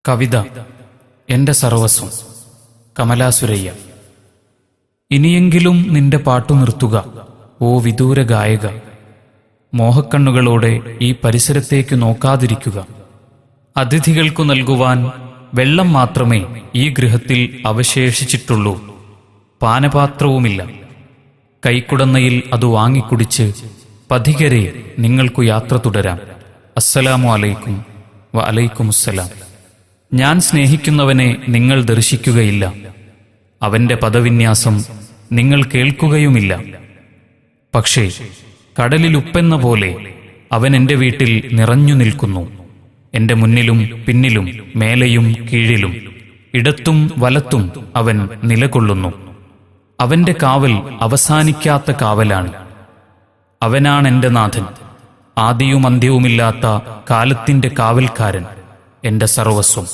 കവിത എന്റെ സർവസ്വം. കമലാ സുരയ്യ. ഇനിയെങ്കിലും നിന്റെ പാട്ടു നിർത്തുക, ഓ വിദൂര ഗായക. മോഹക്കണ്ണുകളോടെ ഈ പരിസരത്തേക്ക് നോക്കാതിരിക്കുക. അതിഥികൾക്കു നൽകുവാൻ വെള്ളം മാത്രമേ ഈ ഗൃഹത്തിൽ അവശേഷിച്ചിട്ടുള്ളൂ. പാനപാത്രവുമില്ല. കൈക്കുടന്നയിൽ അത് വാങ്ങിക്കുടിച്ച് പഥികരെ നിങ്ങൾക്കു യാത്ര തുടരാം. അസ്സലാമു അലൈക്കും വ അലൈക്കുമുസ്സലാം. ഞാൻ സ്നേഹിക്കുന്നവനെ നിങ്ങൾ ദർശിക്കുകയില്ല. അവന്റെ പദവിന്യാസം നിങ്ങൾ കേൾക്കുകയുമില്ല. പക്ഷേ കടലിൽ ഉപ്പെന്ന പോലെ അവൻ എൻ്റെ വീട്ടിൽ നിറഞ്ഞു നിൽക്കുന്നു. എൻ്റെ മുന്നിലും പിന്നിലും മേലെയും കീഴിലും ഇടത്തും വലത്തും അവൻ നിലകൊള്ളുന്നു. അവന്റെ കാവൽ അവസാനിക്കാത്ത കാവലാണ്. അവനാണെൻ്റെ നാഥൻ, ആദിയും അന്ത്യവുമില്ലാത്ത കാലത്തിൻ്റെ കാവൽക്കാരൻ, എൻ്റെ സർവസ്വം.